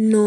9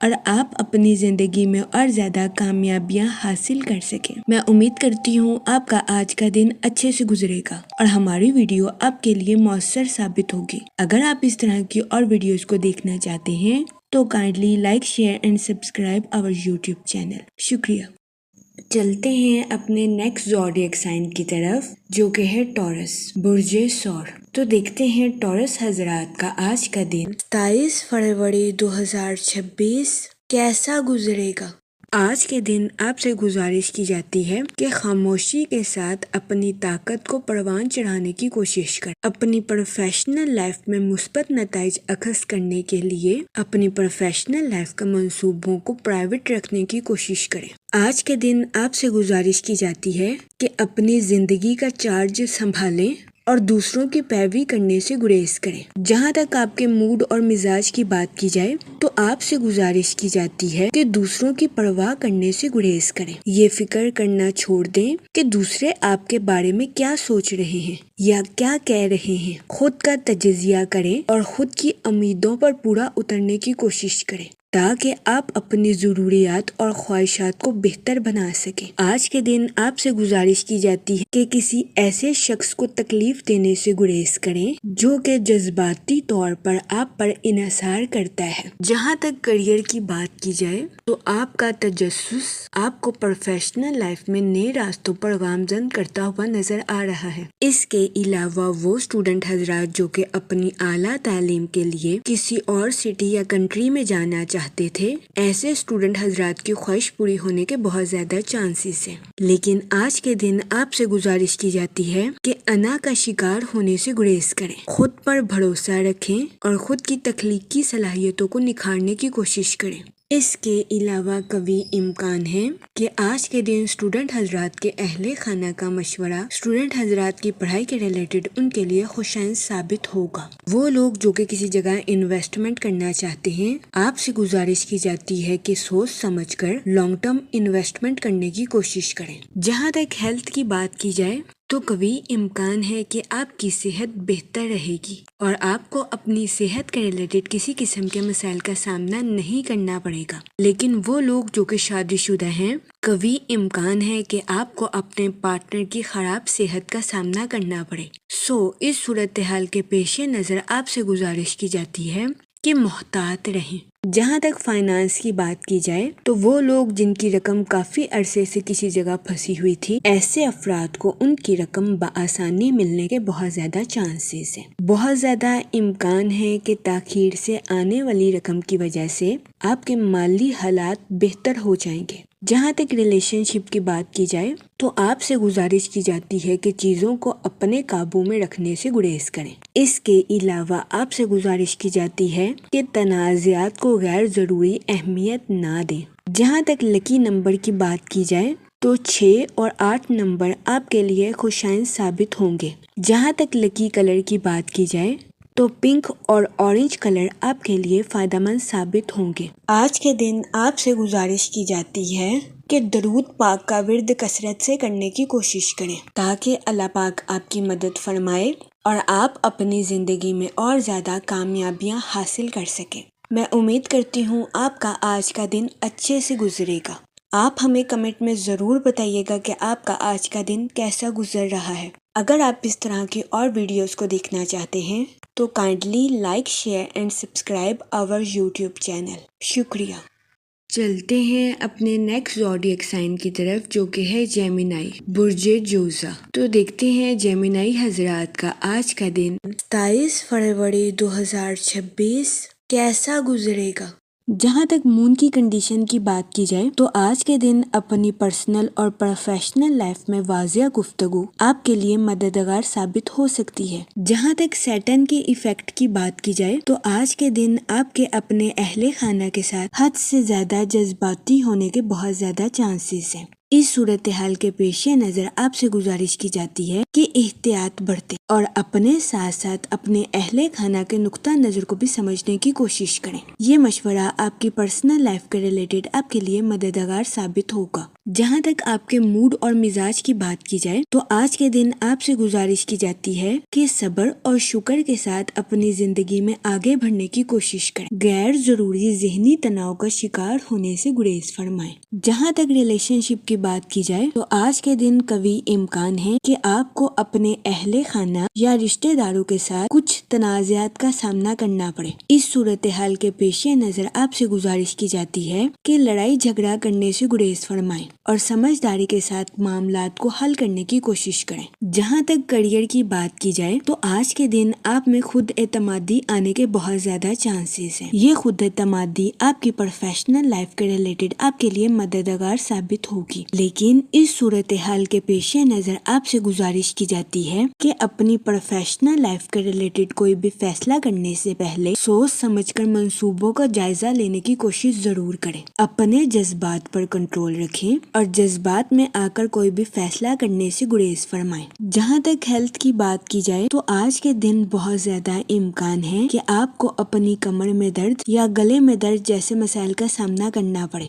اور آپ اپنی زندگی میں اور زیادہ کامیابیاں حاصل کر سکیں۔ میں امید کرتی ہوں آپ کا آج کا دن اچھے سے گزرے گا اور ہماری ویڈیو آپ کے لیے مؤثر ثابت ہوگی۔ اگر آپ اس طرح کی اور ویڈیوز کو دیکھنا چاہتے ہیں تو kindly like share and subscribe our YouTube channel. شکریہ۔ چلتے ہیں اپنے نیکسٹ زوڈیک سائن کی طرف جو کہ ہے ٹورس، برج ثور۔ تو دیکھتے ہیں ٹورس حضرات کا آج کا دن 27 فروری 2026 کیسا گزرے گا۔ آج کے دن آپ سے گزارش کی جاتی ہے کہ خاموشی کے ساتھ اپنی طاقت کو پروان چڑھانے کی کوشش کریں۔ اپنی پروفیشنل لائف میں مثبت نتائج اخذ کرنے کے لیے اپنی پروفیشنل لائف کے منصوبوں کو پرائیویٹ رکھنے کی کوشش کریں۔ آج کے دن آپ سے گزارش کی جاتی ہے کہ اپنی زندگی کا چارج سنبھالیں اور دوسروں کی پیروی کرنے سے گریز کریں۔ جہاں تک آپ کے موڈ اور مزاج کی بات کی جائے تو آپ سے گزارش کی جاتی ہے کہ دوسروں کی پرواہ کرنے سے گریز کریں۔ یہ فکر کرنا چھوڑ دیں کہ دوسرے آپ کے بارے میں کیا سوچ رہے ہیں یا کیا کہہ رہے ہیں۔ خود کا تجزیہ کریں اور خود کی امیدوں پر پورا اترنے کی کوشش کریں تاکہ آپ اپنی ضروریات اور خواہشات کو بہتر بنا سکیں۔ آج کے دن آپ سے گزارش کی جاتی ہے کہ کسی ایسے شخص کو تکلیف دینے سے گریز کریں جو کہ جذباتی طور پر آپ پر انحصار کرتا ہے۔ جہاں تک کریئر کی بات کی جائے تو آپ کا تجسس آپ کو پروفیشنل لائف میں نئے راستوں پر گامزن کرتا ہوا نظر آ رہا ہے۔ اس کے علاوہ وہ اسٹوڈنٹ حضرات جو کہ اپنی اعلیٰ تعلیم کے لیے کسی اور سٹی یا کنٹری میں جانا چاہتے تھے، ایسے اسٹوڈنٹ حضرات کی خواہش پوری ہونے کے بہت زیادہ چانسز ہیں۔ لیکن آج کے دن آپ سے گزارش کی جاتی ہے کہ انا کا شکار ہونے سے گریز کریں، خود پر بھروسہ رکھیں اور خود کی تخلیقی صلاحیتوں کو نکھارنے کی کوشش کریں۔ اس کے علاوہ قوی امکان ہے کہ آج کے دن اسٹوڈنٹ حضرات کے اہل خانہ کا مشورہ اسٹوڈنٹ حضرات کی پڑھائی کے ریلیٹڈ ان کے لیے خوشائند ثابت ہوگا۔ وہ لوگ جو کہ کسی جگہ انویسٹمنٹ کرنا چاہتے ہیں، آپ سے گزارش کی جاتی ہے کہ سوچ سمجھ کر لانگ ٹرم انویسٹمنٹ کرنے کی کوشش کریں۔ جہاں تک ہیلتھ کی بات کی جائے تو قوی امکان ہے کہ آپ کی صحت بہتر رہے گی اور آپ کو اپنی صحت کے ریلیٹڈ کسی قسم کے مسائل کا سامنا نہیں کرنا پڑے گا۔ لیکن وہ لوگ جو کہ شادی شدہ ہیں، قوی امکان ہے کہ آپ کو اپنے پارٹنر کی خراب صحت کا سامنا کرنا پڑے۔ اس صورتحال کے پیش نظر آپ سے گزارش کی جاتی ہے کہ محتاط رہیں۔ جہاں تک فائنانس کی بات کی جائے تو وہ لوگ جن کی رقم کافی عرصے سے کسی جگہ پھنسی ہوئی تھی، ایسے افراد کو ان کی رقم بآسانی ملنے کے بہت زیادہ چانسز ہیں۔ بہت زیادہ امکان ہے کہ تاخیر سے آنے والی رقم کی وجہ سے آپ کے مالی حالات بہتر ہو جائیں گے۔ جہاں تک ریلیشن شپ کی بات کی جائے تو آپ سے گزارش کی جاتی ہے کہ چیزوں کو اپنے قابو میں رکھنے سے گریز کریں۔ اس کے علاوہ آپ سے گزارش کی جاتی ہے کہ تنازعات کو غیر ضروری اہمیت نہ دیں۔ جہاں تک لکی نمبر کی بات کی جائے تو 6 اور 8 نمبر آپ کے لیے خوشائند ثابت ہوں گے۔ جہاں تک لکی کلر کی بات کی جائے تو پنک اور اورنج کلر آپ کے لیے فائدہ مند ثابت ہوں گے۔ آج کے دن آپ سے گزارش کی جاتی ہے کہ درود پاک کا ورد کثرت سے کرنے کی کوشش کریں تاکہ اللہ پاک آپ کی مدد فرمائے اور آپ اپنی زندگی میں اور زیادہ کامیابیاں حاصل کر سکیں۔ میں امید کرتی ہوں آپ کا آج کا دن اچھے سے گزرے گا۔ آپ ہمیں کمنٹ میں ضرور بتائیے گا کہ آپ کا آج کا دن کیسا گزر رہا ہے۔ اگر آپ اس طرح کی اور ویڈیوز کو دیکھنا چاہتے ہیں تو kindly like share and subscribe our YouTube channel. شکریہ۔ چلتے ہیں اپنے نیکسٹ زوڈیک سائن کی طرف جو کہ ہے جیمینائی، برج جوزا۔ تو دیکھتے ہیں جیمینائی حضرات کا آج کا دن 27 فروری 2026 کیسا گزرے گا۔ جہاں تک مون کی کنڈیشن کی بات کی جائے تو آج کے دن اپنی پرسنل اور پروفیشنل لائف میں واضح گفتگو آپ کے لیے مددگار ثابت ہو سکتی ہے۔ جہاں تک سیٹن کے ایفیکٹ کی بات کی جائے تو آج کے دن آپ کے اپنے اہل خانہ کے ساتھ حد سے زیادہ جذباتی ہونے کے بہت زیادہ چانسز ہیں۔ اس صورتحال کے پیش نظر آپ سے گزارش کی جاتی ہے کہ احتیاط برتیں اور اپنے ساتھ ساتھ اپنے اہل خانہ کے نقطہ نظر کو بھی سمجھنے کی کوشش کریں۔ یہ مشورہ آپ کی پرسنل لائف کے ریلیٹڈ آپ کے لیے مددگار ثابت ہوگا۔ جہاں تک آپ کے موڈ اور مزاج کی بات کی جائے تو آج کے دن آپ سے گزارش کی جاتی ہے کہ صبر اور شکر کے ساتھ اپنی زندگی میں آگے بڑھنے کی کوشش کریں۔ غیر ضروری ذہنی تناؤ کا شکار ہونے سے گریز فرمائیں۔ جہاں تک ریلیشن شپ کی بات کی جائے تو آج کے دن قوی امکان ہے کہ آپ کو اپنے اہل خانہ یا رشتہ داروں کے ساتھ کچھ تنازعات کا سامنا کرنا پڑے۔ اس صورتحال کے پیش نظر آپ سے گزارش کی جاتی ہے کہ لڑائی جھگڑا کرنے سے گریز فرمائیں اور سمجھداری کے ساتھ معاملات کو حل کرنے کی کوشش کریں۔ جہاں تک کریئر کی بات کی جائے تو آج کے دن آپ میں خود اعتمادی آنے کے بہت زیادہ چانسز ہیں۔ یہ خود اعتمادی آپ کی پروفیشنل لائف کے ریلیٹڈ آپ کے لیے مددگار ثابت ہوگی، لیکن اس صورتحال کے پیش نظر آپ سے گزارش کی جاتی ہے کہ اپنی پروفیشنل لائف کے ریلیٹڈ کوئی بھی فیصلہ کرنے سے پہلے سوچ سمجھ کر منصوبوں کا جائزہ لینے کی کوشش ضرور کریں۔ اپنے جذبات پر کنٹرول رکھیں اور جذبات میں آ کر کوئی بھی فیصلہ کرنے سے گریز فرمائیں۔ جہاں تک ہیلتھ کی بات کی جائے تو آج کے دن بہت زیادہ امکان ہے کہ آپ کو اپنی کمر میں درد یا گلے میں درد جیسے مسائل کا سامنا کرنا پڑے۔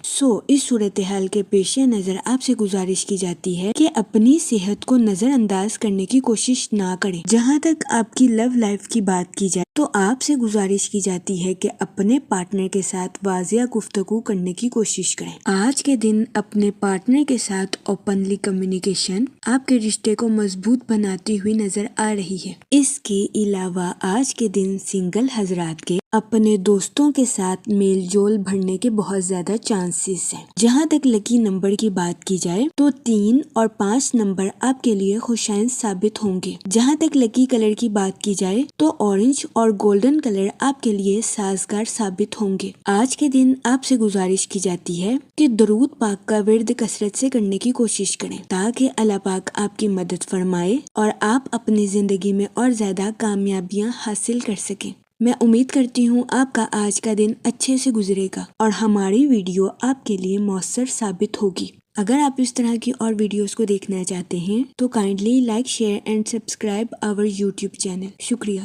اس صورتحال کے پیش نظر آپ سے گزارش کی جاتی ہے کہ اپنی صحت کو نظر انداز کرنے کی کوشش نہ کریں۔ جہاں تک آپ کی لو لائف کی بات کی جائے تو آپ سے گزارش کی جاتی ہے کہ اپنے پارٹنر کے ساتھ واضح گفتگو کرنے کی کوشش کریں۔ آج کے دن اپنے پارٹنر کے ساتھ اوپنلی کمیونیکیشن آپ کے رشتے کو مضبوط بناتی ہوئی نظر آ رہی ہے۔ اس کے علاوہ آج کے دن سنگل حضرات کے اپنے دوستوں کے ساتھ میل جول بڑھنے کے بہت زیادہ چانسز ہیں۔ جہاں تک لکی نمبر کی بات کی جائے تو 3 اور 5 نمبر آپ کے لیے خوشائن ثابت ہوں گے۔ جہاں تک لکی کلر کی بات کی جائے تو اورنج اور گولڈن کلر آپ کے لیے سازگار ثابت ہوں گے۔ آج کے دن آپ سے گزارش کی جاتی ہے کہ درود پاک کا ورد کثرت سے کرنے کی کوشش کریں تاکہ اللہ پاک آپ کی مدد فرمائے اور آپ اپنی زندگی میں اور زیادہ کامیابیاں حاصل کر سکیں۔ میں امید کرتی ہوں آپ کا آج کا دن اچھے سے گزرے گا اور ہماری ویڈیو آپ کے لیے مؤثر ثابت ہوگی۔ اگر آپ اس طرح کی اور ویڈیوز کو دیکھنا چاہتے ہیں تو kindly like, share and subscribe our YouTube channel. شکریہ۔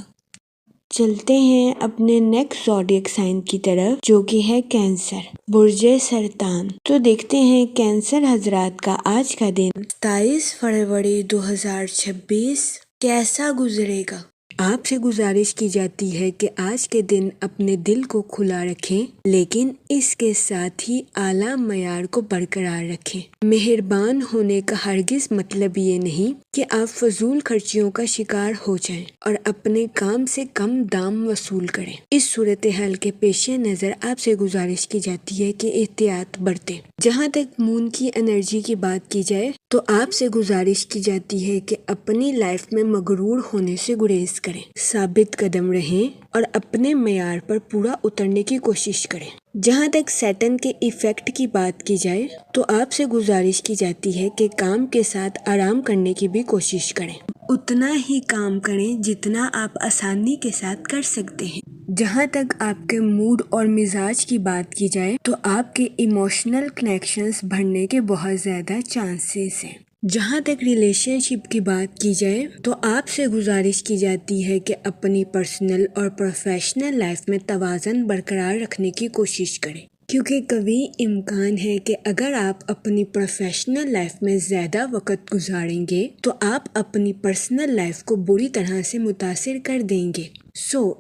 چلتے ہیں اپنے نیکسٹ زوڈیک سائن کی طرف جو کہ ہے کینسر، برج سرطان۔ تو دیکھتے ہیں کینسر حضرات کا آج کا دن 27 فروری 2026 کیسا گزرے گا۔ آپ سے گزارش کی جاتی ہے کہ آج کے دن اپنے دل کو کھلا رکھیں لیکن اس کے ساتھ ہی اعلیٰ معیار کو برقرار رکھیں۔ مہربان ہونے کا ہرگز مطلب یہ نہیں کہ آپ فضول خرچیوں کا شکار ہو جائیں اور اپنے کام سے کم دام وصول کریں۔ اس صورتحال کے پیش نظر آپ سے گزارش کی جاتی ہے کہ احتیاط برتیں۔ جہاں تک مون کی انرجی کی بات کی جائے تو آپ سے گزارش کی جاتی ہے کہ اپنی لائف میں مغرور ہونے سے گریز کریں، ثابت قدم رہیں اور اپنے معیار پر پورا اترنے کی کوشش کریں۔ جہاں تک سیٹن کے ایفیکٹ کی بات کی جائے تو آپ سے گزارش کی جاتی ہے کہ کام کے ساتھ آرام کرنے کی بھی کوشش کریں، اتنا ہی کام کریں جتنا آپ آسانی کے ساتھ کر سکتے ہیں۔ جہاں تک آپ کے موڈ اور مزاج کی بات کی جائے تو آپ کے ایموشنل کنیکشنز بڑھنے کے بہت زیادہ چانسز ہیں۔ جہاں تک ریلیشن شپ کی بات کی جائے تو آپ سے گزارش کی جاتی ہے کہ اپنی پرسنل اور پروفیشنل لائف میں توازن برقرار رکھنے کی کوشش کریں، کیونکہ قوی امکان ہے کہ اگر آپ اپنی پروفیشنل لائف میں زیادہ وقت گزاریں گے تو آپ اپنی پرسنل لائف کو بری طرح سے متاثر کر دیں گے۔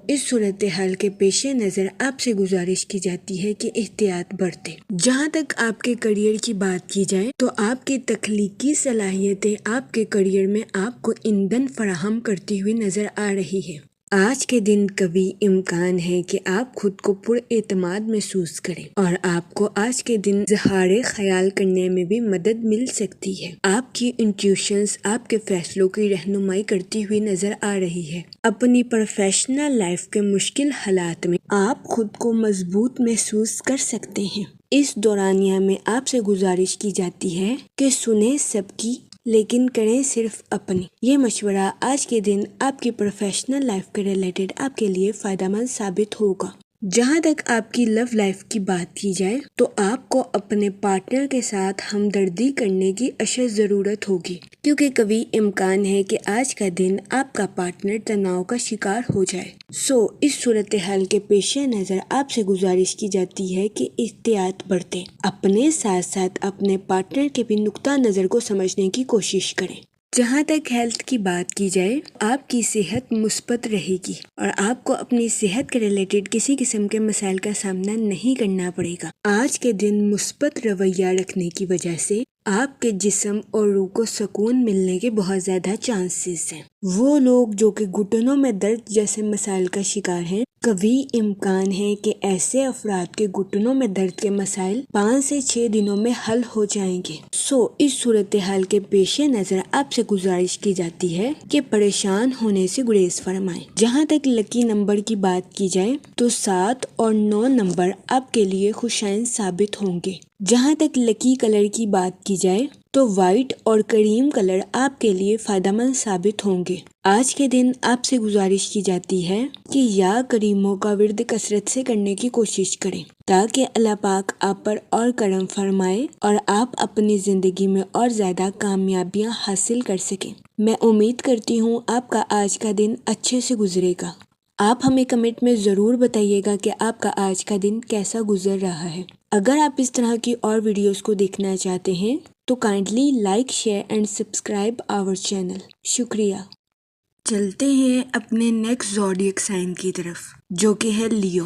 اس صورتحال کے پیش نظر آپ سے گزارش کی جاتی ہے کہ احتیاط برتیں۔ جہاں تک آپ کے کریئر کی بات کی جائے تو آپ کی تخلیقی صلاحیتیں آپ کے کریئر میں آپ کو ایندھن فراہم کرتی ہوئی نظر آ رہی ہے۔ آج کے دن قوی امکان ہے کہ آپ خود کو پر اعتماد محسوس کریں اور آپ کو آج کے دن اظہار خیال کرنے میں بھی مدد مل سکتی ہے۔ آپ کی انٹیوشنز آپ کے فیصلوں کی رہنمائی کرتی ہوئی نظر آ رہی ہے۔ اپنی پروفیشنل لائف کے مشکل حالات میں آپ خود کو مضبوط محسوس کر سکتے ہیں۔ اس دورانیہ میں آپ سے گزارش کی جاتی ہے کہ سنیں سب کی لیکن کریں صرف اپنی۔ یہ مشورہ آج کے دن آپ کی پروفیشنل لائف کے ریلیٹڈ آپ کے لیے فائدہ مند ثابت ہوگا۔ جہاں تک آپ کی لو لائف کی بات کی جائے تو آپ کو اپنے پارٹنر کے ساتھ ہمدردی کرنے کی اشد ضرورت ہوگی، کیونکہ کبھی امکان ہے کہ آج کا دن آپ کا پارٹنر تناؤ کا شکار ہو جائے۔ اس صورتحال کے پیش نظر آپ سے گزارش کی جاتی ہے کہ احتیاط برتیں، اپنے ساتھ ساتھ اپنے پارٹنر کے بھی نقطہ نظر کو سمجھنے کی کوشش کریں۔ جہاں تک ہیلتھ کی بات کی جائے، آپ کی صحت مثبت رہے گی اور آپ کو اپنی صحت کے ریلیٹڈ کسی قسم کے مسائل کا سامنا نہیں کرنا پڑے گا۔ آج کے دن مثبت رویہ رکھنے کی وجہ سے آپ کے جسم اور روح کو سکون ملنے کے بہت زیادہ چانسز ہیں۔ وہ لوگ جو کہ گھٹنوں میں درد جیسے مسائل کا شکار ہیں، کبھی امکان ہے کہ ایسے افراد کے گھٹنوں میں درد کے مسائل 5 سے 6 دنوں میں حل ہو جائیں گے۔ اس صورتحال کے پیش نظر آپ سے گزارش کی جاتی ہے کہ پریشان ہونے سے گریز فرمائیں۔ جہاں تک لکی نمبر کی بات کی جائے تو 7 اور 9 نمبر آپ کے لیے خوشائن ثابت ہوں گے۔ جہاں تک لکی کلر کی بات کی جائے تو وائٹ اور کریم کلر آپ کے لیے فائدہ مند ثابت ہوں گے۔ آج کے دن آپ سے گزارش کی جاتی ہے کہ یا کریموں کا ورد کثرت سے کرنے کی کوشش کریں تاکہ اللہ پاک آپ پر اور کرم فرمائے اور آپ اپنی زندگی میں اور زیادہ کامیابیاں حاصل کر سکیں۔ میں امید کرتی ہوں آپ کا آج کا دن اچھے سے گزرے گا۔ آپ ہمیں کمنٹ میں ضرور بتائیے گا کہ آپ کا آج کا دن کیسا گزر رہا ہے۔ اگر آپ اس طرح کی اور ویڈیوز کو دیکھنا چاہتے ہیں تو kindly like, share and subscribe our channel. شکریہ۔ چلتے ہیں اپنے نیکسٹ زوڈیک سائن کی طرف، جو کہ ہے لیو،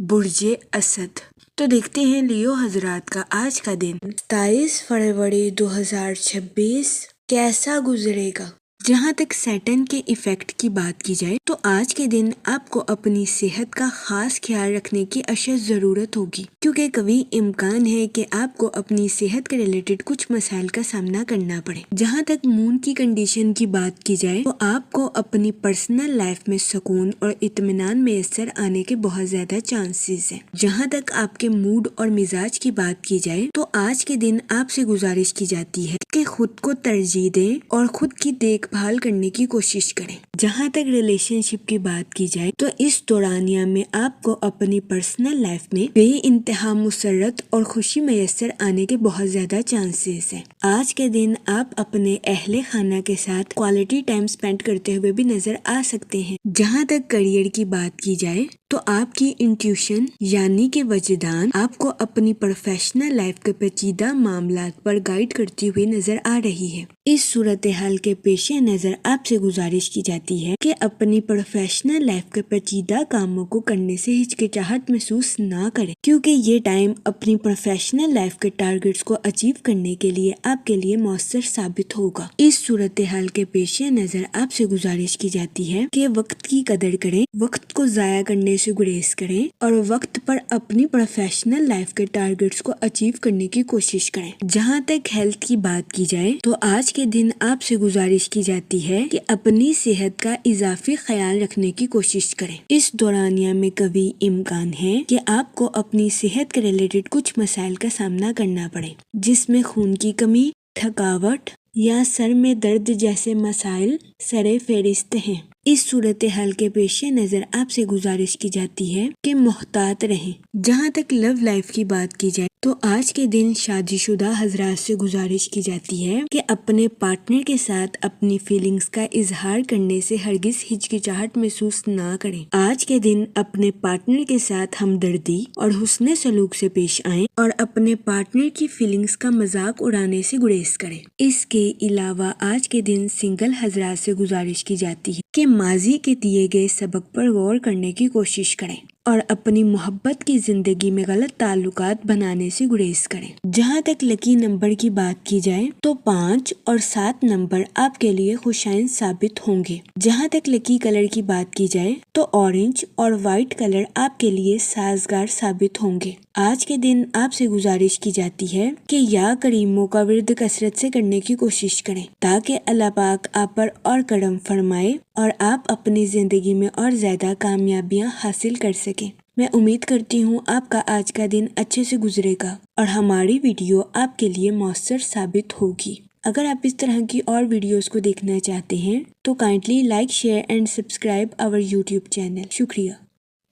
برج اسد۔ تو دیکھتے ہیں لیو حضرات کا آج کا دن 27 فروری 2026 کیسا گزرے گا۔ جہاں تک سیٹن کے ایفیکٹ کی بات کی جائے تو آج کے دن آپ کو اپنی صحت کا خاص خیال رکھنے کی اشد ضرورت ہوگی، کیونکہ کبھی امکان ہے کہ آپ کو اپنی صحت کے ریلیٹڈ کچھ مسائل کا سامنا کرنا پڑے۔ جہاں تک مون کی کنڈیشن کی بات کی جائے تو آپ کو اپنی پرسنل لائف میں سکون اور اطمینان میسر آنے کے بہت زیادہ چانسز ہیں۔ جہاں تک آپ کے موڈ اور مزاج کی بات کی جائے تو آج کے دن آپ سے گزارش کی جاتی ہے کہ خود کو ترجیح دیں اور خود کی دیکھ بھال کرنے کی کوشش کریں۔ جہاں تک ریلیشن شپ کی بات کی جائے تو اس دورانیہ میں آپ کو اپنی پرسنل لائف میں بے انتہا مسرت اور خوشی میسر آنے کے بہت زیادہ چانسز ہیں۔ آج کے دن آپ اپنے اہل خانہ کے ساتھ کوالٹی ٹائم سپینڈ کرتے ہوئے بھی نظر آ سکتے ہیں۔ جہاں تک کریئر کی بات کی جائے تو آپ کی انٹیوشن یعنی کہ وجدان آپ کو اپنی پروفیشنل لائف کے پیچیدہ معاملات پر گائیڈ کرتی ہوئی نظر آ رہی ہے۔ اس صورتحال کے پیش نظر آپ سے گزارش کی جاتی ہے کہ اپنی پروفیشنل لائف کے پیچیدہ کاموں کو کرنے سے ہچکچاہٹ محسوس نہ کریں، کیونکہ یہ ٹائم اپنی پروفیشنل لائف کے ٹارگٹس کو اچیو کرنے کے لیے آپ کے لیے مؤثر ثابت ہوگا۔ اس صورتحال کے پیش نظر آپ سے گزارش کی جاتی ہے کہ وقت کی قدر کریں، وقت کو ضائع کرنے سے گریز کریں اور وقت پر اپنی پروفیشنل لائف کے ٹارگٹس کو اچیو کرنے کی کوشش کریں۔ جہاں تک ہیلتھ کی بات کی جائے تو آج کے دن آپ سے گزارش کی جاتی ہے کہ اپنی صحت کا اضافی خیال رکھنے کی کوشش کریں۔ اس دورانیہ میں کبھی امکان ہے کہ آپ کو اپنی صحت کے ریلیٹڈ کچھ مسائل کا سامنا کرنا پڑے، جس میں خون کی کمی، تھکاوٹ یا سر میں درد جیسے مسائل سر فہرست ہیں۔ اس صورتحال کے پیش نظر آپ سے گزارش کی جاتی ہے کہ محتاط رہیں۔ جہاں تک لو لائف کی بات کی جائے تو آج کے دن شادی شدہ حضرات سے گزارش کی جاتی ہے کہ اپنے پارٹنر کے ساتھ اپنی فیلنگز کا اظہار کرنے سے ہرگز ہچکچاہٹ محسوس نہ کریں۔ آج کے دن اپنے پارٹنر کے ساتھ ہمدردی اور حسن سلوک سے پیش آئیں اور اپنے پارٹنر کی فیلنگز کا مذاق اڑانے سے گریز کریں۔ اس کے علاوہ آج کے دن سنگل حضرات سے گزارش کی جاتی ہے کہ ماضی کے دیے گئے سبق پر غور کرنے کی کوشش کریں اور اپنی محبت کی زندگی میں غلط تعلقات بنانے سے گریز کریں۔ جہاں تک لکی نمبر کی بات کی جائے تو 5 اور 7 نمبر آپ کے لیے خوشائن ثابت ہوں گے۔ جہاں تک لکی کلر کی بات کی جائے تو اورنج اور وائٹ کلر آپ کے لیے سازگار ثابت ہوں گے۔ آج کے دن آپ سے گزارش کی جاتی ہے کہ یا کریموں کا ورد کثرت سے کرنے کی کوشش کریں تاکہ اللہ پاک آپ پر اور کرم فرمائے اور آپ اپنی زندگی میں اور زیادہ کامیابیاں حاصل کر سکیں۔ میں امید کرتی ہوں آپ کا آج کا دن اچھے سے گزرے گا اور ہماری ویڈیو آپ کے لیے مؤثر ثابت ہوگی۔ اگر آپ اس طرح کی اور ویڈیوز کو دیکھنا چاہتے ہیں تو kindly like, share and subscribe our YouTube channel. شکریہ۔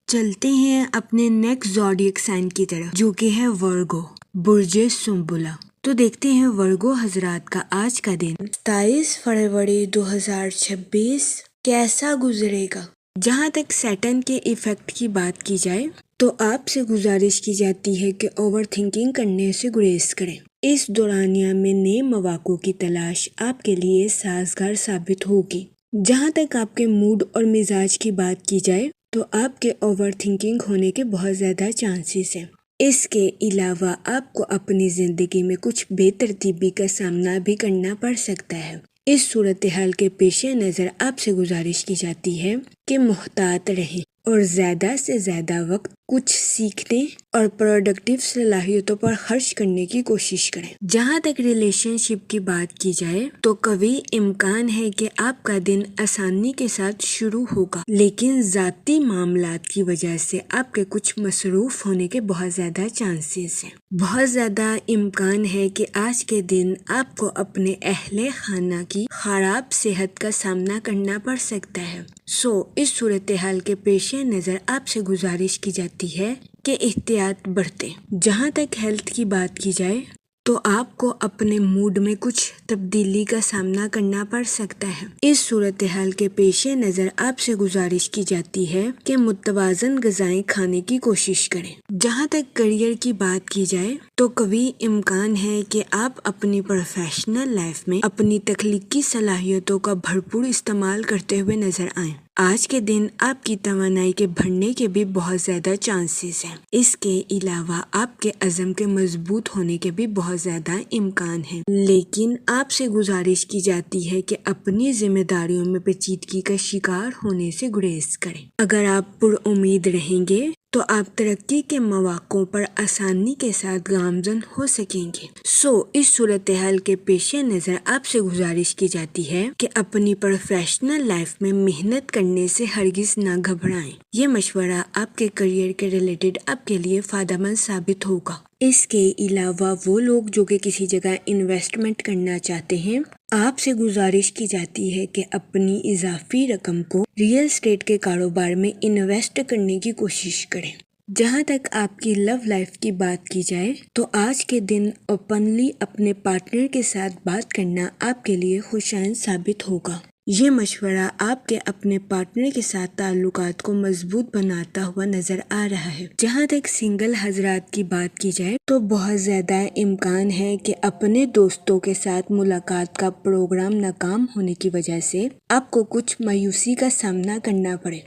چلتے ہیں اپنے نیکسٹ زوڈیک سائن کی طرف جو کہ ہے ورگو، برج سنبلا۔ تو دیکھتے ہیں ورگو حضرات کا آج کا دن 27 فروری 2026 کیسا گزرے گا۔ جہاں تک سیٹرن کے ایفیکٹ کی بات کی جائے تو آپ سے گزارش کی جاتی ہے کہ اوور تھنکنگ کرنے سے گریز کریں۔ اس دورانیہ میں نئے مواقع کی تلاش آپ کے لیے سازگار ثابت ہوگی۔ جہاں تک آپ کے موڈ اور مزاج کی بات کی جائے تو آپ کے اوور تھنکنگ ہونے کے بہت زیادہ چانسز ہیں۔ اس کے علاوہ آپ کو اپنی زندگی میں کچھ بے ترتیبی کا سامنا بھی کرنا پڑ سکتا ہے۔ اس صورتحال کے پیش نظر آپ سے گزارش کی جاتی ہے کہ محتاط رہیں اور زیادہ سے زیادہ وقت کچھ سیکھنے اور پروڈکٹیو صلاحیتوں پر خرچ کرنے کی کوشش کریں۔ جہاں تک ریلیشن شپ کی بات کی جائے تو قوی امکان ہے کہ آپ کا دن آسانی کے ساتھ شروع ہوگا، لیکن ذاتی معاملات کی وجہ سے آپ کے کچھ مصروف ہونے کے بہت زیادہ چانسز ہیں۔ بہت زیادہ امکان ہے کہ آج کے دن آپ کو اپنے اہل خانہ کی خراب صحت کا سامنا کرنا پڑ سکتا ہے۔ اس صورتحال کے پیش نظر آپ سے گزارش کی جاتی ہے کہ احتیاط برتیں۔ جہاں تک ہیلتھ کی بات کی جائے تو آپ کو اپنے موڈ میں کچھ تبدیلی کا سامنا کرنا پڑ سکتا ہے۔ اس صورتحال کے پیش نظر آپ سے گزارش کی جاتی ہے کہ متوازن غذائیں کھانے کی کوشش کریں۔ جہاں تک کریئر کی بات کی جائے تو قوی امکان ہے کہ آپ اپنی پروفیشنل لائف میں اپنی تخلیقی صلاحیتوں کا بھرپور استعمال کرتے ہوئے نظر آئیں۔ آج کے دن آپ کی توانائی کے بڑھنے کے بھی بہت زیادہ چانسز ہیں۔ اس کے علاوہ آپ کے عزم کے مضبوط ہونے کے بھی بہت زیادہ امکان ہیں، لیکن آپ سے گزارش کی جاتی ہے کہ اپنی ذمہ داریوں میں پیچیدگی کا شکار ہونے سے گریز کریں۔ اگر آپ پر امید رہیں گے تو آپ ترقی کے مواقع پر آسانی کے ساتھ گامزن ہو سکیں گے۔ اس صورتحال کے پیش نظر آپ سے گزارش کی جاتی ہے کہ اپنی پروفیشنل لائف میں محنت کرنے سے ہرگز نہ گھبرائیں۔ یہ مشورہ آپ کے کریئر کے ریلیٹڈ آپ کے لیے فائدہ مند ثابت ہوگا۔ اس کے علاوہ وہ لوگ جو کہ کسی جگہ انویسٹمنٹ کرنا چاہتے ہیں، آپ سے گزارش کی جاتی ہے کہ اپنی اضافی رقم کو ریئل اسٹیٹ کے کاروبار میں انویسٹ کرنے کی کوشش کریں۔ جہاں تک آپ کی لو لائف کی بات کی جائے تو آج کے دن اوپنلی اپنے پارٹنر کے ساتھ بات کرنا آپ کے لیے خوشائند ثابت ہوگا۔ یہ مشورہ آپ کے اپنے پارٹنر کے ساتھ تعلقات کو مضبوط بناتا ہوا نظر آ رہا ہے۔ جہاں تک سنگل حضرات کی بات کی جائے تو بہت زیادہ امکان ہے کہ اپنے دوستوں کے ساتھ ملاقات کا پروگرام ناکام ہونے کی وجہ سے آپ کو کچھ مایوسی کا سامنا کرنا پڑے۔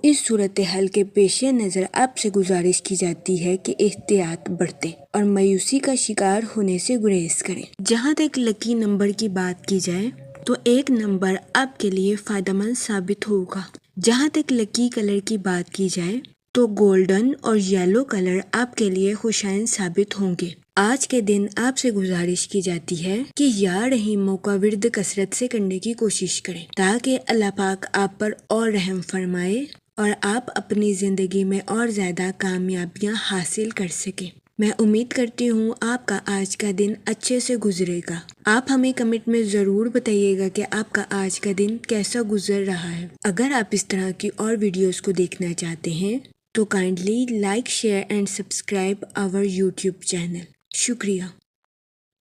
اس صورتحال کے پیش نظر آپ سے گزارش کی جاتی ہے کہ احتیاط برتیں اور مایوسی کا شکار ہونے سے گریز کریں۔ جہاں تک لکی نمبر کی بات کی جائے تو 1 نمبر آپ کے لیے فائدہ مند ثابت ہوگا۔ جہاں تک لکی کلر کی بات کی جائے تو گولڈن اور یلو کلر آپ کے لیے خوشائند ثابت ہوں گے۔ آج کے دن آپ سے گزارش کی جاتی ہے کہ یا رحیموں کا ورد کثرت سے کرنے کی کوشش کریں تاکہ اللہ پاک آپ پر اور رحم فرمائے اور آپ اپنی زندگی میں اور زیادہ کامیابیاں حاصل کر سکیں۔ میں امید کرتی ہوں آپ کا آج کا دن اچھے سے گزرے گا۔ آپ ہمیں کمنٹ میں ضرور بتائیے گا کہ آپ کا آج کا دن کیسا گزر رہا ہے۔ اگر آپ اس طرح کی اور ویڈیوز کو دیکھنا چاہتے ہیں تو kindly like, share and subscribe our YouTube channel. شکریہ۔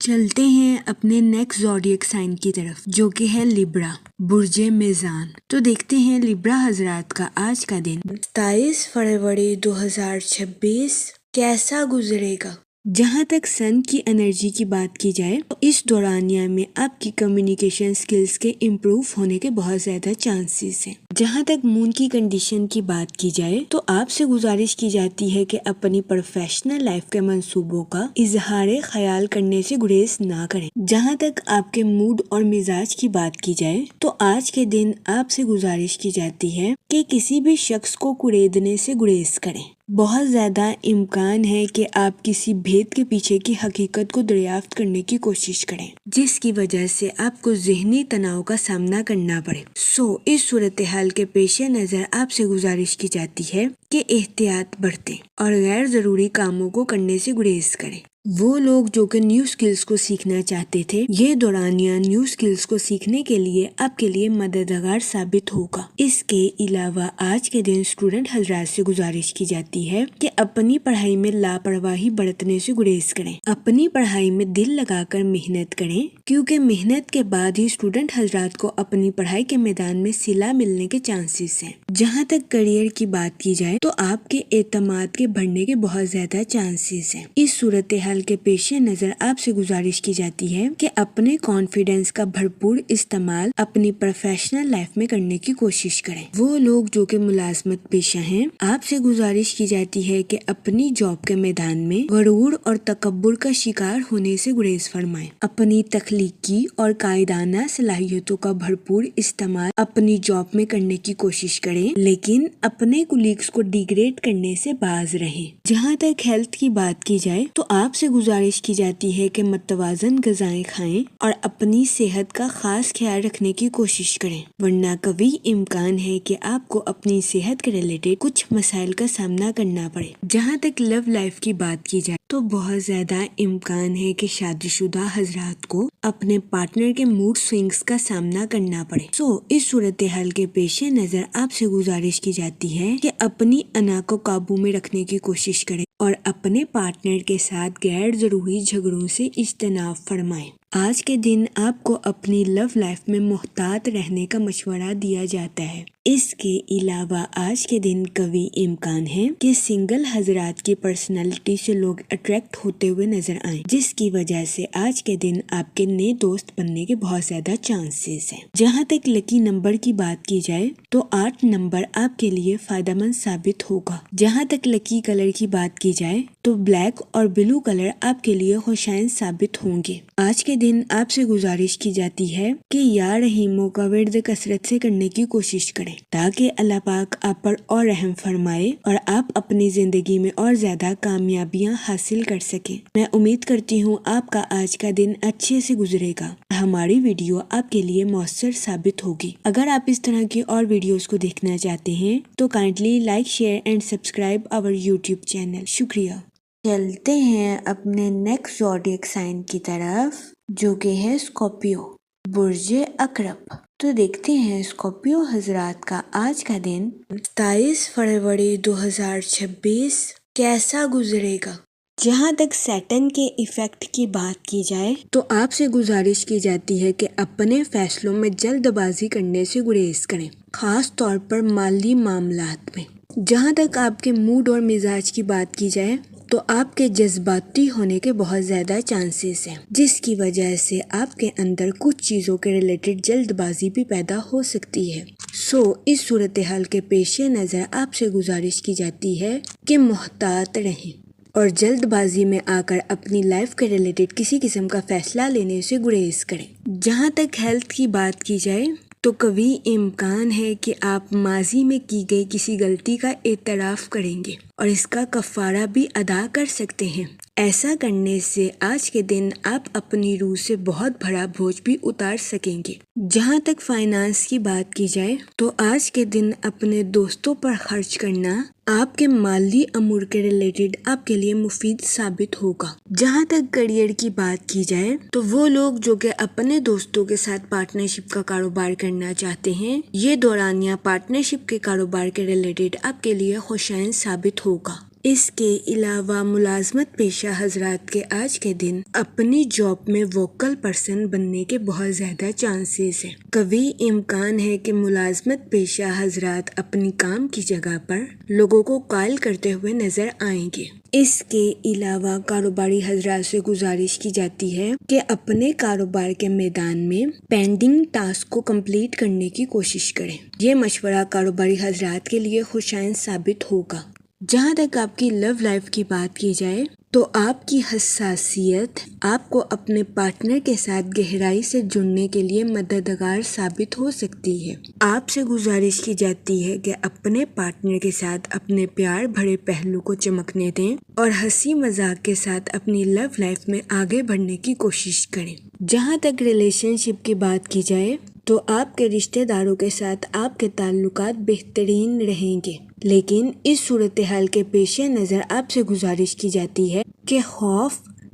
چلتے ہیں اپنے نیکسٹ زوڈیک سائن کی طرف جو کہ ہے لیبرا، برج میزان۔ تو دیکھتے ہیں لیبرا حضرات کا آج کا دن 27 فروری 2026 کیسا گزرے گا۔ جہاں تک سن کی انرجی کی بات کی جائے تو اس دورانیہ میں آپ کی کمیونیکیشن سکلز کے امپروو ہونے کے بہت زیادہ چانسز ہیں۔ جہاں تک مون کی کنڈیشن کی بات کی جائے تو آپ سے گزارش کی جاتی ہے کہ اپنی پروفیشنل لائف کے منصوبوں کا اظہار خیال کرنے سے گریز نہ کریں۔ جہاں تک آپ کے موڈ اور مزاج کی بات کی جائے تو آج کے دن آپ سے گزارش کی جاتی ہے کہ کسی بھی شخص کو کڑیدنے سے گریز کریں۔ بہت زیادہ امکان ہے کہ آپ کسی بھید کے پیچھے کی حقیقت کو دریافت کرنے کی کوشش کریں جس کی وجہ سے آپ کو ذہنی تناؤ کا سامنا کرنا پڑے۔ اس صورتحال کے پیش نظر آپ سے گزارش کی جاتی ہے کہ احتیاط برتیں اور غیر ضروری کاموں کو کرنے سے گریز کریں۔ وہ لوگ جو کہ نیو سکلز کو سیکھنا چاہتے تھے، یہ دورانیہ نیو سکلز کو سیکھنے کے لیے آپ کے لیے مددگار ثابت ہوگا۔ اس کے علاوہ آج کے دن اسٹوڈنٹ حضرات سے گزارش کی جاتی ہے کہ اپنی پڑھائی میں لاپرواہی برتنے سے گریز کریں، اپنی پڑھائی میں دل لگا کر محنت کریں، کیونکہ محنت کے بعد ہی اسٹوڈنٹ حضرات کو اپنی پڑھائی کے میدان میں صلہ ملنے کے چانسز ہیں۔ جہاں تک کیریئر کی بات کی جائے تو آپ کے اعتماد کے بڑھنے کے بہت زیادہ چانسز ہیں۔ اس صورتحال کے پیش نظر آپ سے گزارش کی جاتی ہے کہ اپنے کانفیڈنس کا بھرپور استعمال اپنی پروفیشنل لائف میں کرنے کی کوشش کریں۔ وہ لوگ جو کہ ملازمت پیشہ ہیں، آپ سے گزارش کی جاتی ہے کہ اپنی جاب کے میدان میں غرور اور تکبر کا شکار ہونے سے گریز فرمائیں، اپنی تخلیقی اور قائدانہ صلاحیتوں کا بھرپور استعمال اپنی جاب میں کرنے کی کوشش کریں، لیکن اپنے کولیگز کو ڈیگریڈ کرنے سے باز رہیں۔ جہاں تک ہیلتھ کی بات کی جائے تو آپ سے گزارش کی جاتی ہے کہ متوازن غذائیں کھائیں اور اپنی صحت کا خاص خیال رکھنے کی کوشش کریں، ورنہ قوی امکان ہے کہ آپ کو اپنی صحت کے ریلیٹڈ کچھ مسائل کا سامنا کرنا پڑے۔ جہاں تک لو لائف کی بات کی جائے تو بہت زیادہ امکان ہے کہ شادی شدہ حضرات کو اپنے پارٹنر کے موڈ سوئنگز کا سامنا کرنا پڑے۔ اس صورتحال کے پیش نظر آپ سے گزارش کی جاتی ہے کہ اپنی انا کو قابو میں رکھنے کی کوشش کریں اور اپنے پارٹنر کے ساتھ غیر ضروری جھگڑوں سے اجتناب فرمائیں۔ آج کے دن آپ کو اپنی لو لائف میں محتاط رہنے کا مشورہ دیا جاتا ہے۔ اس کے علاوہ آج کے دن قوی امکان ہے کہ سنگل حضرات کی پرسنالٹی سے لوگ اٹریکٹ ہوتے ہوئے نظر آئیں، جس کی وجہ سے آج کے دن آپ کے نئے دوست بننے کے بہت زیادہ چانسز ہیں۔ جہاں تک لکی نمبر کی بات کی جائے تو 8 نمبر آپ کے لیے فائدہ مند ثابت ہوگا۔ جہاں تک لکی کلر کی بات کی جائے تو بلیک اور بلو کلر آپ کے لیے خوشائن ثابت ہوں گے۔ آج کے دن آپ سے گزارش کی جاتی ہے کہ یا رحیموں کا ورد کثرت سے کرنے کی کوشش کریں تاکہ اللہ پاک آپ پر اور رحم فرمائے اور آپ اپنی زندگی میں اور زیادہ کامیابیاں حاصل کر سکیں۔ میں امید کرتی ہوں آپ کا آج کا دن اچھے سے گزرے گا۔ ہماری ویڈیو آپ کے لیے مؤثر ثابت ہوگی۔ اگر آپ اس طرح کی اور ویڈیوز کو دیکھنا چاہتے ہیں تو kindly like, share and subscribe our YouTube channel. شکریہ۔ چلتے ہیں اپنے نیکسٹ زوڈیک سائن کی طرف جو کہ ہے اسکارپیو، برج عقرب۔ تو دیکھتے ہیں اسکارپیو حضرات کا آج کا دن 27 فروری 2026 کیسا گزرے گا۔ جہاں تک سیٹن کے ایفیکٹ کی بات کی جائے تو آپ سے گزارش کی جاتی ہے کہ اپنے فیصلوں میں جلد بازی کرنے سے گریز کریں، خاص طور پر مالی معاملات میں۔ جہاں تک آپ کے موڈ اور مزاج کی بات کی جائے تو آپ کے جذباتی ہونے کے بہت زیادہ چانسز ہیں، جس کی وجہ سے آپ کے اندر کچھ چیزوں کے ریلیٹڈ جلد بازی بھی پیدا ہو سکتی ہے۔ اس صورتحال کے پیش نظر آپ سے گزارش کی جاتی ہے کہ محتاط رہیں اور جلد بازی میں آ کر اپنی لائف کے ریلیٹڈ کسی قسم کا فیصلہ لینے سے گریز کریں۔ جہاں تک ہیلتھ کی بات کی جائے تو قوی امکان ہے کہ آپ ماضی میں کی گئی کسی غلطی کا اعتراف کریں گے اور اس کا کفارہ بھی ادا کر سکتے ہیں۔ ایسا کرنے سے آج کے دن آپ اپنی روح سے بہت بڑا بوجھ بھی اتار سکیں گے۔ جہاں تک فائنانس کی بات کی جائے تو آج کے دن اپنے دوستوں پر خرچ کرنا آپ کے مالی امور کے ریلیٹڈ آپ کے لیے مفید ثابت ہوگا۔ جہاں تک کیریئر کی بات کی جائے تو وہ لوگ جو کہ اپنے دوستوں کے ساتھ پارٹنرشپ کا کاروبار کرنا چاہتے ہیں، یہ دورانیہ پارٹنرشپ کے کاروبار کے ریلیٹڈ آپ کے لیے خوشائن ثابت ہوگا۔ اس کے علاوہ ملازمت پیشہ حضرات کے آج کے دن اپنی جاب میں ووکل پرسن بننے کے بہت زیادہ چانسز ہیں۔ قوی امکان ہے کہ ملازمت پیشہ حضرات اپنی کام کی جگہ پر لوگوں کو قائل کرتے ہوئے نظر آئیں گے۔ اس کے علاوہ کاروباری حضرات سے گزارش کی جاتی ہے کہ اپنے کاروبار کے میدان میں پینڈنگ ٹاسک کو کمپلیٹ کرنے کی کوشش کریں۔ یہ مشورہ کاروباری حضرات کے لیے خوشائن ثابت ہوگا۔ جہاں تک آپ کی لو لائف کی بات کی جائے تو آپ کی حساسیت آپ کو اپنے پارٹنر کے ساتھ گہرائی سے جڑنے کے لیے مددگار ثابت ہو سکتی ہے۔ آپ سے گزارش کی جاتی ہے کہ اپنے پارٹنر کے ساتھ اپنے پیار بھرے پہلو کو چمکنے دیں اور ہنسی مذاق کے ساتھ اپنی لو لائف میں آگے بڑھنے کی کوشش کریں۔ جہاں تک ریلیشن شپ کی بات کی جائے تو آپ کے رشتہ داروں کے ساتھ آپ کے تعلقات بہترین رہیں گے، لیکن اس صورتحال کے پیش نظر آپ سے گزارش کی جاتی ہے کہ خوف،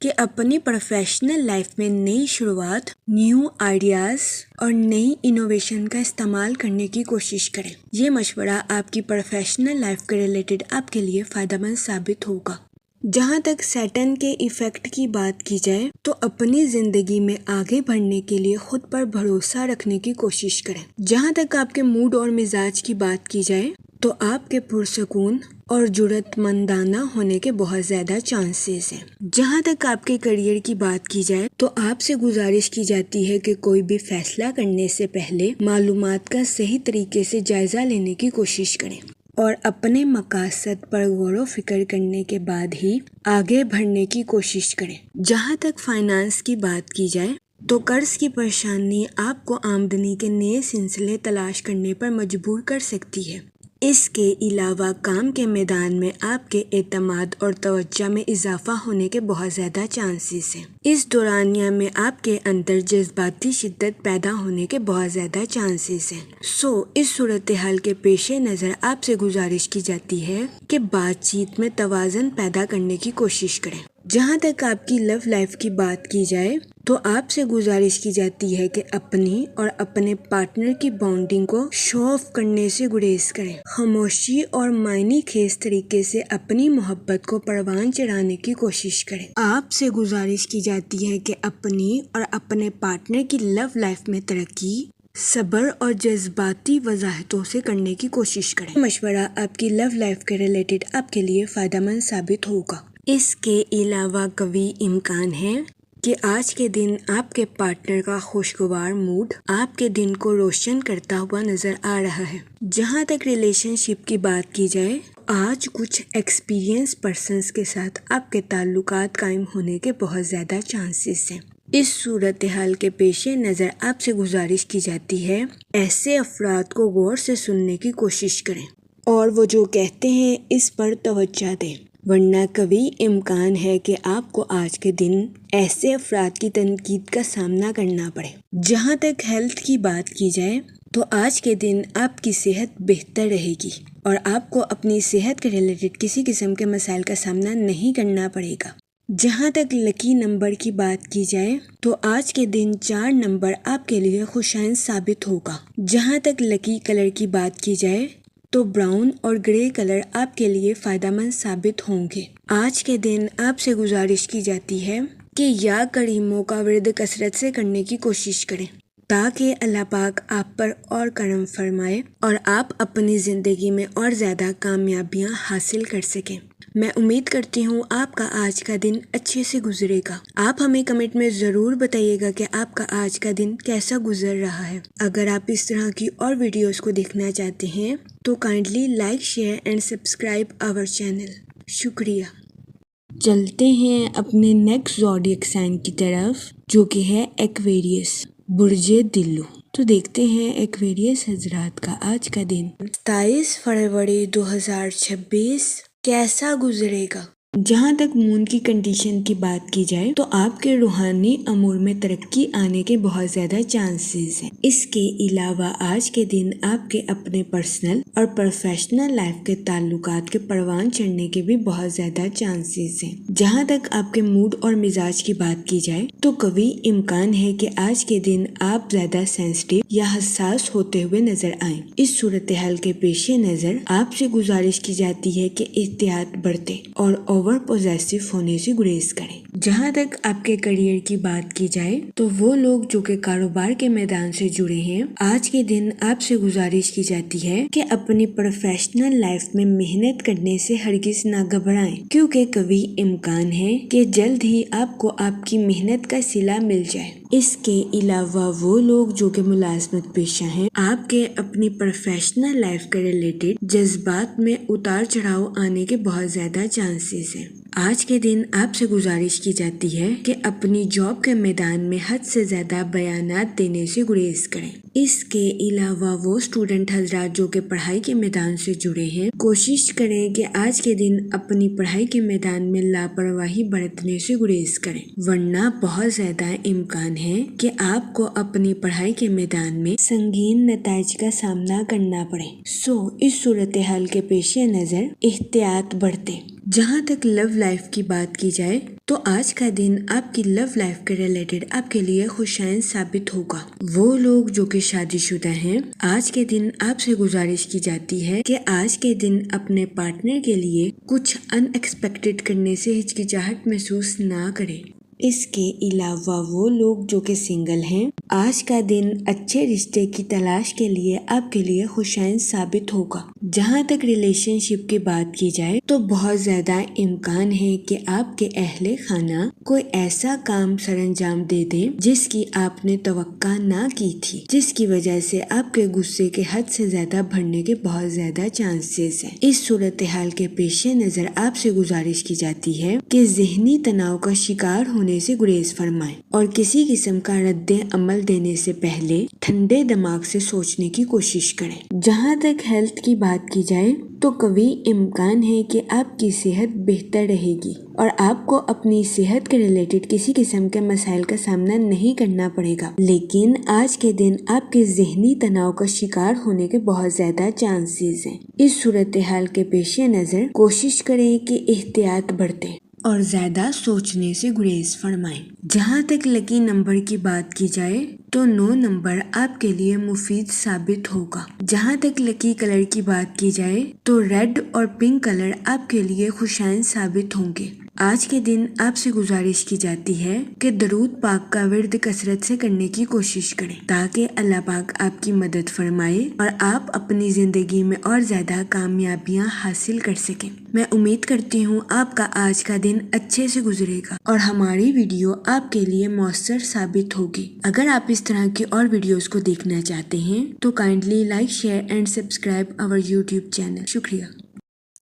کہ اپنی پروفیشنل لائف میں نئی شروعات، نیو آئیڈیاز اور نئی انوویشن کا استعمال کرنے کی کوشش کریں۔ یہ مشورہ آپ کی پروفیشنل لائف کے ریلیٹڈ آپ کے لیے فائدہ مند ثابت ہوگا۔ جہاں تک سیٹرن کے ایفیکٹ کی بات کی جائے تو اپنی زندگی میں آگے بڑھنے کے لیے خود پر بھروسہ رکھنے کی کوشش کریں۔ جہاں تک آپ کے موڈ اور مزاج کی بات کی جائے تو آپ کے پرسکون اور جرأت مندانہ ہونے کے بہت زیادہ چانسز ہیں۔ جہاں تک آپ کے کیریئر کی بات کی جائے تو آپ سے گزارش کی جاتی ہے کہ کوئی بھی فیصلہ کرنے سے پہلے معلومات کا صحیح طریقے سے جائزہ لینے کی کوشش کریں اور اپنے مقاصد پر غور و فکر کرنے کے بعد ہی آگے بڑھنے کی کوشش کریں۔ جہاں تک فائنانس کی بات کی جائے تو قرض کی پریشانی آپ کو آمدنی کے نئے سلسلے تلاش کرنے پر مجبور کر سکتی ہے۔ اس کے علاوہ کام کے میدان میں آپ کے اعتماد اور توجہ میں اضافہ ہونے کے بہت زیادہ چانسز ہیں۔ اس دورانیہ میں آپ کے اندر جذباتی شدت پیدا ہونے کے بہت زیادہ چانسز ہیں۔ اس صورتحال کے پیش نظر آپ سے گزارش کی جاتی ہے کہ بات چیت میں توازن پیدا کرنے کی کوشش کریں۔ جہاں تک آپ کی لو لائف کی بات کی جائے تو آپ سے گزارش کی جاتی ہے کہ اپنی اور اپنے پارٹنر کی بانڈنگ کو شو آف کرنے سے گریز کریں۔ خاموشی اور معنی خیز طریقے سے اپنی محبت کو پروان چڑھانے کی کوشش کریں۔ آپ سے گزارش کی جاتی ہے کہ اپنی اور اپنے پارٹنر کی لو لائف میں ترقی صبر اور جذباتی وضاحتوں سے کرنے کی کوشش کریں۔ مشورہ آپ کی لو لائف کے ریلیٹڈ آپ کے لیے فائدہ مند ثابت ہوگا۔ اس کے علاوہ قوی امکان ہے کہ آج کے دن آپ کے پارٹنر کا خوشگوار موڈ آپ کے دن کو روشن کرتا ہوا نظر آ رہا ہے۔ جہاں تک ریلیشن شپ کی بات کی جائے آج کچھ ایکسپیرینس پرسنز کے ساتھ آپ کے تعلقات قائم ہونے کے بہت زیادہ چانسز ہیں۔ اس صورتحال کے پیش نظر آپ سے گزارش کی جاتی ہے ایسے افراد کو غور سے سننے کی کوشش کریں اور وہ جو کہتے ہیں اس پر توجہ دیں، ورنہ قوی امکان ہے کہ آپ کو آج کے دن ایسے افراد کی تنقید کا سامنا کرنا پڑے۔ جہاں تک ہیلتھ کی بات کی جائے تو آج کے دن آپ کی صحت بہتر رہے گی اور آپ کو اپنی صحت کے ریلیٹڈ کسی قسم کے مسائل کا سامنا نہیں کرنا پڑے گا۔ جہاں تک لکی نمبر کی بات کی جائے تو آج کے دن 4 نمبر آپ کے لیے خوشائن ثابت ہوگا۔ جہاں تک لکی کلر کی بات کی جائے تو براؤن اور گرے کلر آپ کے لیے فائدہ مند ثابت ہوں گے۔ آج کے دن آپ سے گزارش کی جاتی ہے کہ یا کریموں کا ورد کثرت سے کرنے کی کوشش کریں تاکہ اللہ پاک آپ پر اور کرم فرمائے اور آپ اپنی زندگی میں اور زیادہ کامیابیاں حاصل کر سکیں۔ میں امید کرتی ہوں آپ کا آج کا دن اچھے سے گزرے گا۔ آپ ہمیں کمنٹ میں ضرور بتائیے گا کہ آپ کا آج کا دن کیسا گزر رہا ہے۔ اگر آپ اس طرح کی اور ویڈیوز کو دیکھنا چاہتے ہیں تو kindly like, share and subscribe our channel. شکریہ۔ چلتے ہیں اپنے نیکسٹ زوڈیک سائن کی طرف جو کہ ہے ایکویریس، برج دلو۔ تو دیکھتے ہیں ایکویریس حضرات کا آج کا دن 27 فروری 2026 کیسا گزرے گا۔ جہاں تک مون کی کنڈیشن کی بات کی جائے تو آپ کے روحانی امور میں ترقی آنے کے بہت زیادہ چانسز ہیں۔ اس کے علاوہ آج کے دن آپ کے اپنے پرسنل اور پروفیشنل لائف کے تعلقات کے پروان چڑھنے کے بھی بہت زیادہ چانسز ہیں۔ جہاں تک آپ کے موڈ اور مزاج کی بات کی جائے تو قوی امکان ہے کہ آج کے دن آپ زیادہ سینسٹیو یا حساس ہوتے ہوئے نظر آئیں۔ اس صورتحال کے پیش نظر آپ سے گزارش کی جاتی ہے کہ احتیاط برتیں اور اوور پوزیسو ہونے سے گریز کریں۔ جہاں تک آپ کے کیریئر کی بات کی جائے تو وہ لوگ جو کہ کاروبار کے میدان سے جڑے ہیں آج کے دن آپ سے گزارش کی جاتی ہے کہ اپنی پروفیشنل لائف میں محنت کرنے سے ہرگز نہ گھبرائیں کیونکہ قوی امکان ہے کہ جلد ہی آپ کو آپ کی محنت کا صلہ مل جائے۔ اس کے علاوہ وہ لوگ جو کہ ملازمت پیشہ ہیں آپ کے اپنی پروفیشنل لائف کے ریلیٹڈ جذبات میں اتار چڑھاؤ آنے کے بہت زیادہ چانسز ہیں۔ آج کے دن آپ سے گزارش کی جاتی ہے کہ اپنی جاب کے میدان میں حد سے زیادہ بیانات دینے سے گریز کریں۔ اس کے علاوہ وہ اسٹوڈنٹ حضرات جو کہ پڑھائی کے میدان سے جڑے ہیں کوشش کریں کہ آج کے دن اپنی پڑھائی کے میدان میں لاپرواہی برتنے سے گریز کریں ورنہ بہت زیادہ امکان ہے کہ آپ کو اپنی پڑھائی کے میدان میں سنگین نتائج کا سامنا کرنا پڑے۔ اس صورتحال کے پیش نظر احتیاط برتیں۔ جہاں تک لو لائف کی بات کی جائے تو آج کا دن آپ کی لو لائف کے ریلیٹڈ آپ کے لیے خوشائن ثابت ہوگا۔ وہ لوگ جو کہ شادی شدہ ہیں، آج کے دن آپ سے گزارش کی جاتی ہے کہ آج کے دن اپنے پارٹنر کے لیے کچھ ان ایکسپیکٹڈ کرنے سے ہچکچاہٹ محسوس نہ کریں۔ اس کے علاوہ وہ لوگ جو کہ سنگل ہیں، آج کا دن اچھے رشتے کی تلاش کے لیے آپ کے لیے خوشائن ثابت ہوگا۔ جہاں تک ریلیشن شپ کی بات کی جائے تو بہت زیادہ امکان ہے کہ آپ کے اہل خانہ کوئی ایسا کام سر انجام دے دیں جس کی آپ نے توقع نہ کی تھی، جس کی وجہ سے آپ کے غصے کے حد سے زیادہ بڑھنے کے بہت زیادہ چانسز ہیں۔ اس صورتحال کے پیش نظر آپ سے گزارش کی جاتی ہے کہ ذہنی تناؤ کا شکار ہونے سے گریز فرمائیں اور کسی قسم کا رد عمل دینے سے پہلے ٹھنڈے دماغ سے سوچنے کی کوشش کریں۔ جہاں تک ہیلتھ کی بات کی جائے تو قوی امکان ہے کہ آپ کی صحت بہتر رہے گی اور آپ کو اپنی صحت کے ریلیٹڈ کسی قسم کے مسائل کا سامنا نہیں کرنا پڑے گا، لیکن آج کے دن آپ کے ذہنی تناؤ کا شکار ہونے کے بہت زیادہ چانسز ہیں۔ اس صورتحال کے پیش نظر کوشش کریں کہ احتیاط برتیں اور زیادہ سوچنے سے گریز فرمائیں۔ جہاں تک لکی نمبر کی بات کی جائے تو 9 نمبر آپ کے لیے مفید ثابت ہوگا۔ جہاں تک لکی کلر کی بات کی جائے تو ریڈ اور پنک کلر آپ کے لیے خوشائن ثابت ہوں گے۔ آج کے دن آپ سے گزارش کی جاتی ہے کہ درود پاک کا ورد کثرت سے کرنے کی کوشش کریں تاکہ اللہ پاک آپ کی مدد فرمائے اور آپ اپنی زندگی میں اور زیادہ کامیابیاں حاصل کر سکیں۔ میں امید کرتی ہوں آپ کا آج کا دن اچھے سے گزرے گا اور ہماری ویڈیو آپ کے لیے مؤثر ثابت ہوگی۔ اگر آپ اس طرح کی اور ویڈیوز کو دیکھنا چاہتے ہیں تو kindly like, share and subscribe our YouTube channel. شکریہ۔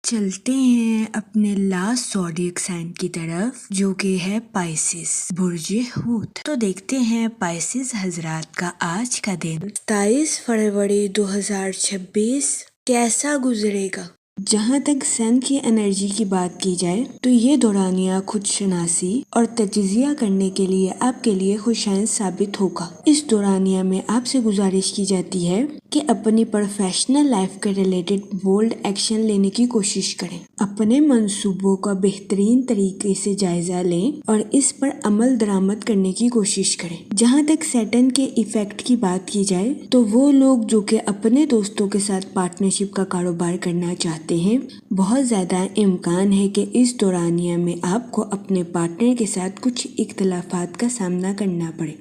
چلتے ہیں اپنے لاسٹ زوڈیک سائن کی طرف جو کہ ہے پائسس، برج حوت۔ تو دیکھتے ہیں پائسس حضرات کا آج کا دن 27 فروری 2026 کیسا گزرے گا۔ جہاں تک سن کی انرجی کی بات کی جائے تو یہ دورانیہ خود شناسی اور تجزیہ کرنے کے لیے آپ کے لیے خوشائن ثابت ہوگا۔ اس دورانیہ میں آپ سے گزارش کی جاتی ہے کہ اپنی پروفیشنل لائف کے ریلیٹڈ بولڈ ایکشن لینے کی کوشش کریں، اپنے منصوبوں کا بہترین طریقے سے جائزہ لیں اور اس پر عمل درآمد کرنے کی کوشش کریں۔ جہاں تک سیٹن کے ایفیکٹ کی بات کی جائے تو وہ لوگ جو کہ اپنے دوستوں کے ساتھ پارٹنرشپ کا کاروبار کرنا چاہتے ہیں، بہت زیادہ امکان ہے کہ اس دورانیہ میں آپ کو اپنے پارٹنر کے ساتھ کچھ اختلافات کا سامنا کرنا پڑے،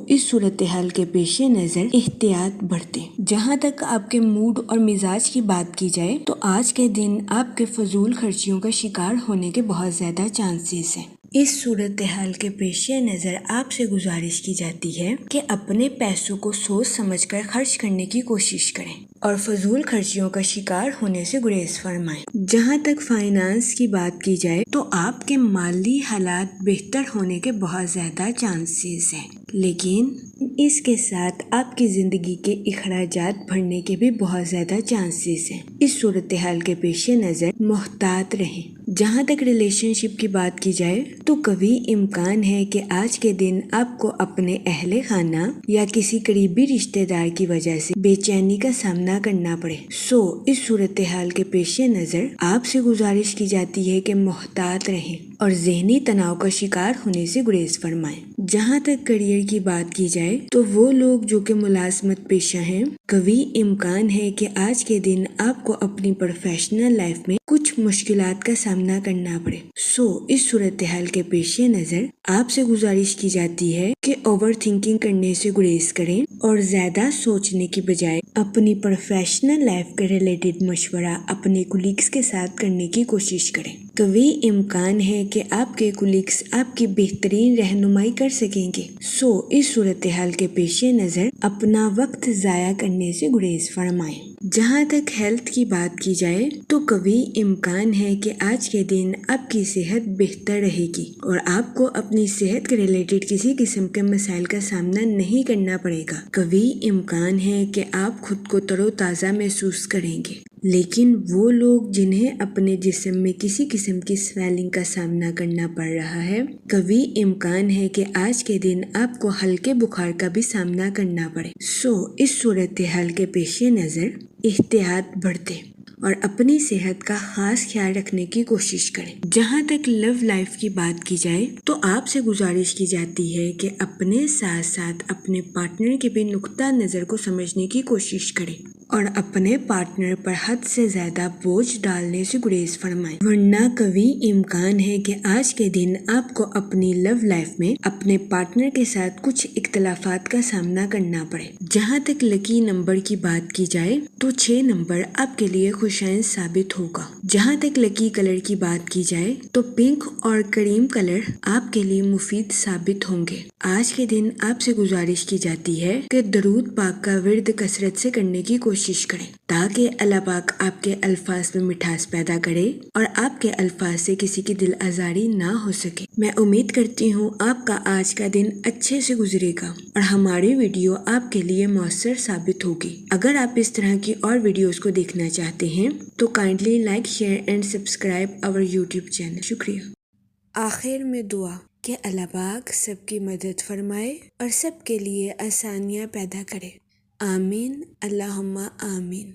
اس صورتحال کے پیش نظر احتیاط برتیں۔ جہاں تک آپ کے موڈ اور مزاج کی بات کی جائے تو آج کے دن آپ کے فضول خرچیوں کا شکار ہونے کے بہت زیادہ چانسز ہیں۔ اس صورتحال کے پیش نظر آپ سے گزارش کی جاتی ہے کہ اپنے پیسوں کو سوچ سمجھ کر خرچ کرنے کی کوشش کریں اور فضول خرچیوں کا شکار ہونے سے گریز فرمائیں۔ جہاں تک فائنانس کی بات کی جائے تو آپ کے مالی حالات بہتر ہونے کے بہت زیادہ چانسز ہیں، لیکن اس کے ساتھ آپ کی زندگی کے اخراجات بڑھنے کے بھی بہت زیادہ چانسز ہیں۔ اس صورتحال کے پیش نظر محتاط رہیں۔ جہاں تک ریلیشن شپ کی بات کی جائے تو قوی امکان ہے کہ آج کے دن آپ کو اپنے اہل خانہ یا کسی قریبی رشتہ دار کی وجہ سے بے چینی کا سامنا کرنا پڑے، اس صورتحال کے پیش نظر آپ سے گزارش کی جاتی ہے کہ محتاط رہیں اور ذہنی تناؤ کا شکار ہونے سے گریز فرمائیں۔ جہاں تک کریئر کی بات کی جائے تو وہ لوگ جو کہ ملازمت پیشہ ہیں، قوی امکان ہے کہ آج کے دن آپ کو اپنی پروفیشنل لائف میں کچھ مشکلات کا سامنا کرنا پڑے، اس صورتحال کے پیش نظر آپ سے گزارش کی جاتی ہے کہ اوور تھنکنگ کرنے سے گریز کریں اور زیادہ سوچنے کی بجائے اپنی پروفیشنل لائف کے ریلیٹڈ مشورہ اپنے کولیگز کے ساتھ کرنے کی کوشش کریں۔ قوی امکان ہے کہ آپ کے کولیگز آپ کی بہترین رہنمائی کر سکیں گے، اس صورتحال کے پیش نظر اپنا وقت ضائع کرنے سے گریز فرمائیں۔ جہاں تک ہیلتھ کی بات کی جائے تو قوی امکان ہے کہ آج کے دن آپ کی صحت بہتر رہے گی اور آپ کو اپنی صحت کے ریلیٹڈ کسی قسم کے مسائل کا سامنا نہیں کرنا پڑے گا۔ قوی امکان ہے کہ آپ خود کو تر و تازہ محسوس کریں گے، لیکن وہ لوگ جنہیں اپنے جسم میں کسی قسم کی سویلنگ کا سامنا کرنا پڑ رہا ہے، قوی امکان ہے کہ آج کے دن آپ کو ہلکے بخار کا بھی سامنا کرنا پڑے، اس صورتحال کے پیش نظر احتیاط برتیں اور اپنی صحت کا خاص خیال رکھنے کی کوشش کریں۔ جہاں تک لو لائف کی بات کی جائے تو آپ سے گزارش کی جاتی ہے کہ اپنے ساتھ ساتھ اپنے پارٹنر کے بھی نقطہ نظر کو سمجھنے کی کوشش کریں اور اپنے پارٹنر پر حد سے زیادہ بوجھ ڈالنے سے گریز فرمائیں، ورنہ قوی امکان ہے کہ آج کے دن آپ کو اپنی لو لائف میں اپنے پارٹنر کے ساتھ کچھ اختلافات کا سامنا کرنا پڑے۔ جہاں تک لکی نمبر کی بات کی جائے تو 6 نمبر آپ کے لیے خوشائن ثابت ہوگا۔ جہاں تک لکی کلر کی بات کی جائے تو پنک اور کریم کلر آپ کے لیے مفید ثابت ہوں گے۔ آج کے دن آپ سے گزارش کی جاتی ہے کہ درود پاک کا ورد کثرت سے کرنے کی کوشش کریں تاکہ اللہ پاک آپ کے الفاظ میں مٹھاس پیدا کرے اور آپ کے الفاظ سے کسی کی دل آزاری نہ ہو سکے۔ میں امید کرتی ہوں آپ کا آج کا دن اچھے سے گزرے گا اور ہماری ویڈیو آپ کے لیے مؤثر ثابت ہوگی۔ اگر آپ اس طرح کی اور ویڈیوز کو دیکھنا چاہتے ہیں تو kindly like, share and subscribe our YouTube channel. شکریہ۔ آخر میں دعا کہ اللہ پاک سب کی مدد فرمائے اور سب کے لیے آسانیاں پیدا کرے۔ آمین، اللہم آمین۔